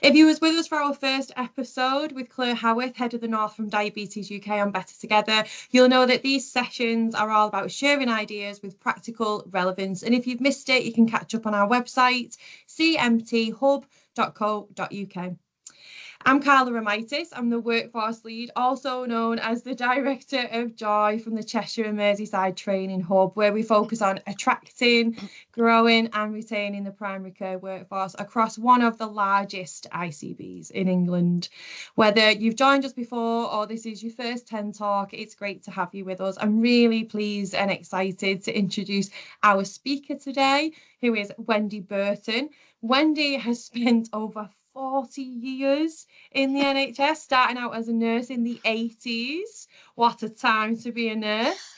If you was with us for our first episode with Claire Howarth, Head of the North from Diabetes UK on Better Together, you'll know that these sessions are all about sharing ideas with practical relevance. And if you've missed it, you can catch up on our website, cmthub.co.uk. I'm Carla Romaitis. I'm the workforce lead, also known as the Director of Joy from the Cheshire and Merseyside Training Hub, where we focus on attracting, growing and retaining the primary care workforce across one of the largest ICBs in England. Whether you've joined us before or this is your first 10 talk, it's great to have you with us. I'm really pleased and excited to introduce our speaker today, who is Wendy Burton. Wendy has spent over 40 years in the NHS, starting out as a nurse in the 80s. What a time to be a nurse.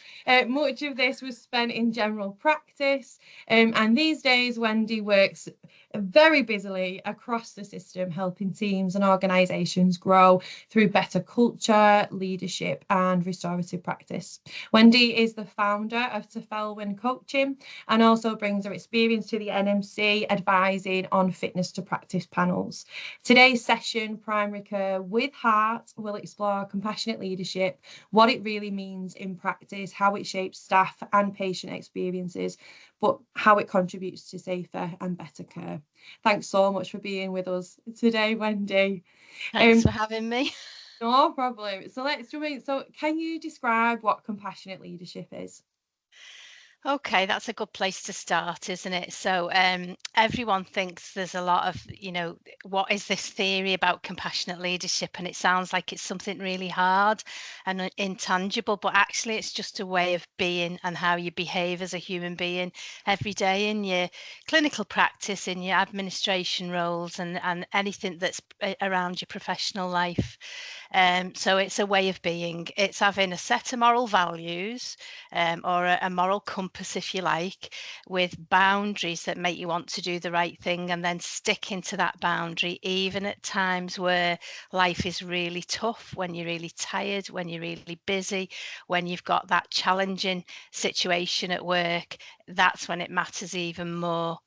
Much of this was spent in general practice, and these days Wendy works very busily across the system, helping teams and organisations grow through better culture, leadership and restorative practice. Wendy is the founder of Tafelwyn Coaching and also brings her experience to the NMC advising on fitness to practice panels. Today's session, Primary Care with Heart, will explore compassionate leadership, what it really means in practice, how it shapes staff and patient experiences, but how it contributes to safer and better care. Thanks so much for being with us today, Wendy. Thanks for having me. No problem. So let's jump in. So can you describe what compassionate leadership is? Okay, that's a good place to start, isn't it? So everyone thinks there's a lot of, what is this theory about compassionate leadership? And it sounds like it's something really hard and intangible, but actually it's just a way of being and how you behave as a human being every day in your clinical practice, in your administration roles and anything that's around your professional life. So it's a way of being. It's having a set of moral values or a moral compass, if you like, with boundaries that make you want to do the right thing and then sticking to that boundary, even at times where life is really tough, when you're really tired, when you're really busy, when you've got that challenging situation at work. That's when it matters even more.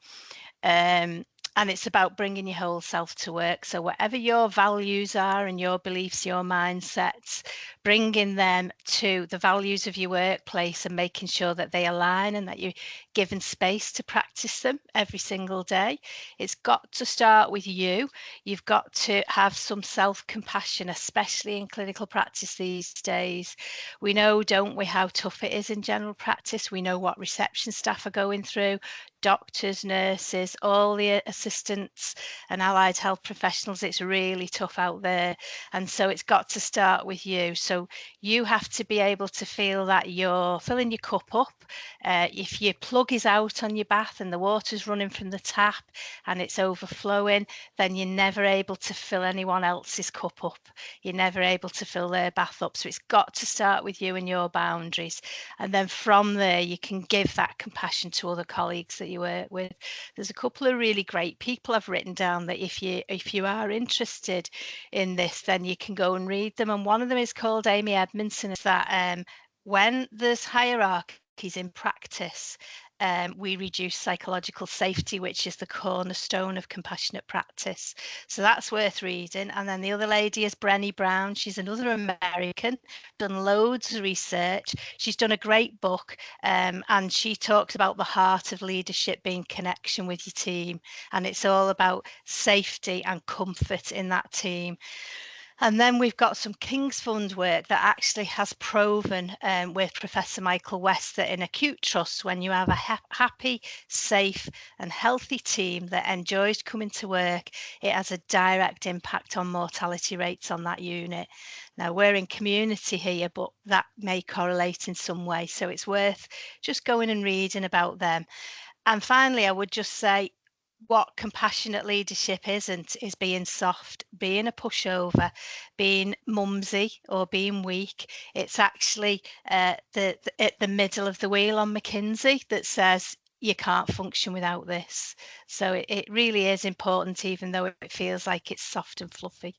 And it's about bringing your whole self to work. So whatever your values are and your beliefs, your mindsets, bringing them to the values of your workplace and making sure that they align and that you're given space to practice them every single day. It's got to start with you. You've got to have some self-compassion, especially in clinical practice these days. We know, don't we, how tough it is in general practice. We know what reception staff are going through, doctors, nurses, all the assistants and allied health professionals. It's really tough out there. And so it's got to start with you. So you have to be able to feel that you're filling your cup up. If your plug is out on your bath and the water's running from the tap and it's overflowing, then you're never able to fill anyone else's cup up. You're never able to fill their bath up. So it's got to start with you and your boundaries. And then from there, you can give that compassion to other colleagues that you work with. There's a couple of really great people I've written down that if you are interested in this, then you can go and read them. And one of them is called Amy Edmondson. Is that when there's hierarchies in practice, we reduce psychological safety, which is the cornerstone of compassionate practice. So that's worth reading. And then the other lady is Brené Brown. She's another American, done loads of research. She's done a great book, and she talks about the heart of leadership being connection with your team. And it's all about safety and comfort in that team. And then we've got some King's Fund work that actually has proven with Professor Michael West that in acute trusts, when you have a happy, safe and healthy team that enjoys coming to work, it has a direct impact on mortality rates on that unit. Now, we're in community here, but that may correlate in some way. So it's worth just going and reading about them. And finally, I would just say, what compassionate leadership isn't is being soft, being a pushover, being mumsy or being weak. It's actually at the middle of the wheel on McKinsey that says you can't function without this. So it really is important, even though it feels like it's soft and fluffy.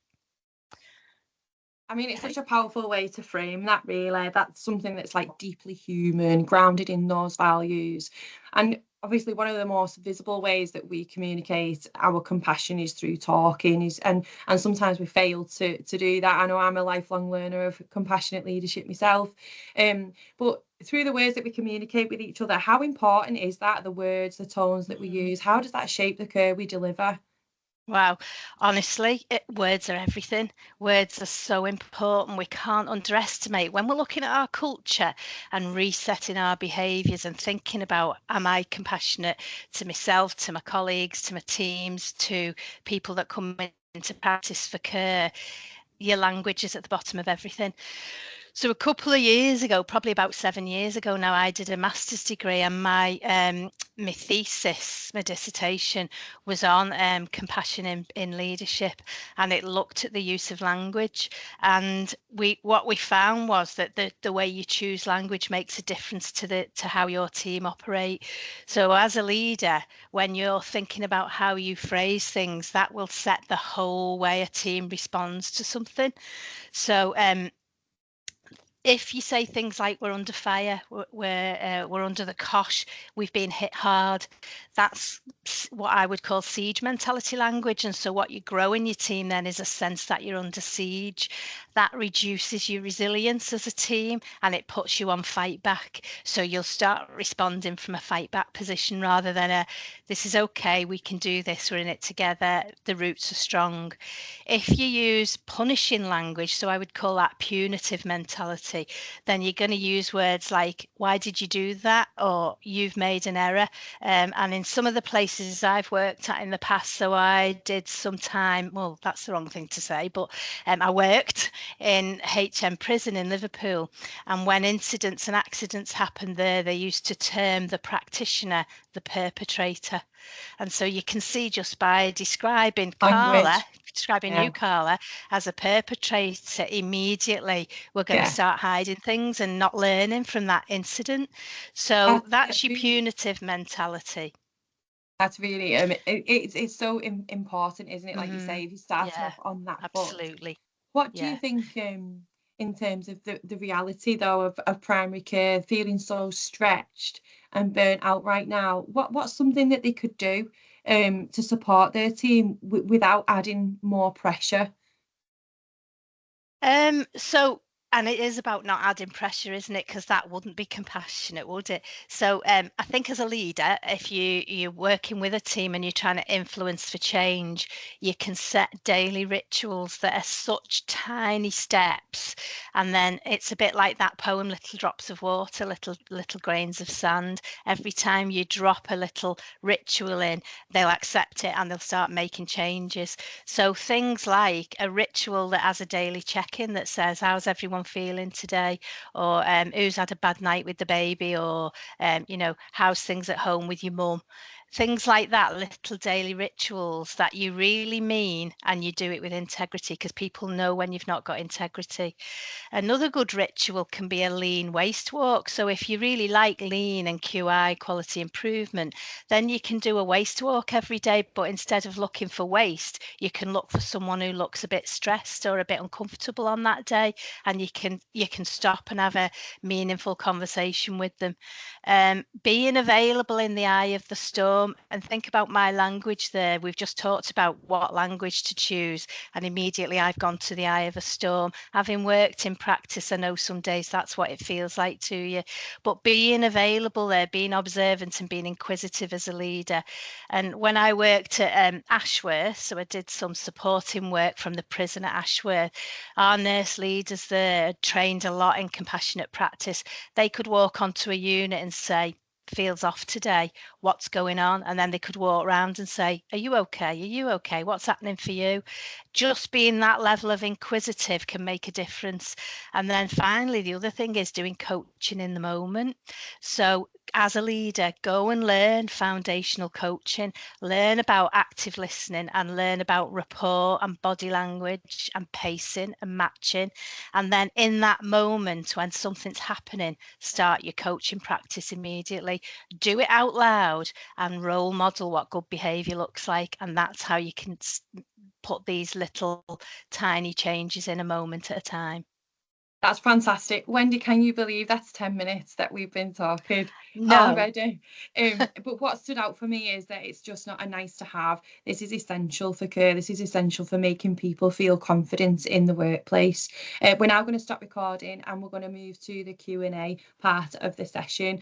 I mean, it's such a powerful way to frame that, really. That's something that's like deeply human, grounded in those values. And obviously one of the most visible ways that we communicate our compassion is through talking, and sometimes we fail to do that. I know I'm a lifelong learner of compassionate leadership myself, but through the ways that we communicate with each other, how important is that? The words, the tones that we use, how does that shape the care we deliver? Wow, honestly, words are everything. Words are so important. We can't underestimate when we're looking at our culture and resetting our behaviours and thinking about, am I compassionate to myself, to my colleagues, to my teams, to people that come into practice for care? Your language is at the bottom of everything. So a couple of years ago, probably about 7 years ago now, I did a master's degree, and my thesis, my dissertation, was on compassion in leadership, and it looked at the use of language. And what we found was that the way you choose language makes a difference to how your team operate. So as a leader, when you're thinking about how you phrase things, that will set the whole way a team responds to something. So if you say things like we're under fire, we're under the cosh, we've been hit hard, that's what I would call siege mentality language. And so what you grow in your team then is a sense that you're under siege. That reduces your resilience as a team, and it puts you on fight back. So you'll start responding from a fight back position rather than a, this is okay, we can do this, we're in it together, the roots are strong. If you use punishing language, so I would call that punitive mentality, then you're going to use words like, why did you do that? Or you've made an error. And in some of the places I've worked at in the past, so I did some time, well, that's the wrong thing to say, but I worked in HM prison in Liverpool. And when incidents and accidents happened there, they used to term the practitioner the perpetrator. And so you can see just by describing you, Carla, as a perpetrator, immediately we're going to start hiding things and not learning from that incident. So that's your punitive mentality. That's really it's so important, isn't it? Like you say, if you're starting off on that absolutely. foot. What do you think in terms of the reality though of primary care feeling so stretched and burnt out right now? What's something that they could do to support their team without adding more pressure? And it is about not adding pressure, isn't it? Because that wouldn't be compassionate, would it? So I think as a leader, if you're working with a team and you're trying to influence for change, you can set daily rituals that are such tiny steps. And then it's a bit like that poem, Little Drops of Water, little grains of sand. Every time you drop a little ritual in, they'll accept it and they'll start making changes. So things like a ritual that has a daily check-in that says, how's everyone feeling today? Or who's had a bad night with the baby? Or, how's things at home with your mum? Things like that, little daily rituals that you really mean and you do it with integrity, because people know when you've not got integrity. Another good ritual can be a lean waste walk. So if you really like lean and QI, quality improvement, then you can do a waste walk every day. But instead of looking for waste, you can look for someone who looks a bit stressed or a bit uncomfortable on that day, and you can stop and have a meaningful conversation with them. Being available in the eye of the storm, and think about my language there. We've just talked about what language to choose, and immediately I've gone to the eye of a storm. Having worked in practice, I know some days that's what it feels like to you, but being available there, being observant and being inquisitive as a leader. And when I worked at Ashworth, so I did some supporting work from the prison at Ashworth, our nurse leaders there trained a lot in compassionate practice. They could walk onto a unit and say, feels off today, what's going on? And then they could walk around and say, are you okay? Are you okay? What's happening for you? Just being that level of inquisitive can make a difference. And then finally, the other thing is doing coaching in the moment. So as a leader, go and learn foundational coaching, learn about active listening, and learn about rapport and body language and pacing and matching. And then in that moment when something's happening, start your coaching practice immediately. Do it out loud and role model what good behavior looks like. And that's how you can put these little tiny changes in a moment at a time. That's fantastic. Wendy, can you believe that's 10 minutes that we've been talking No. already? But what stood out for me is that it's just not a nice to have. This is essential for care. This is essential for making people feel confident in the workplace. We're now going to stop recording and we're going to move to the Q&A part of the session.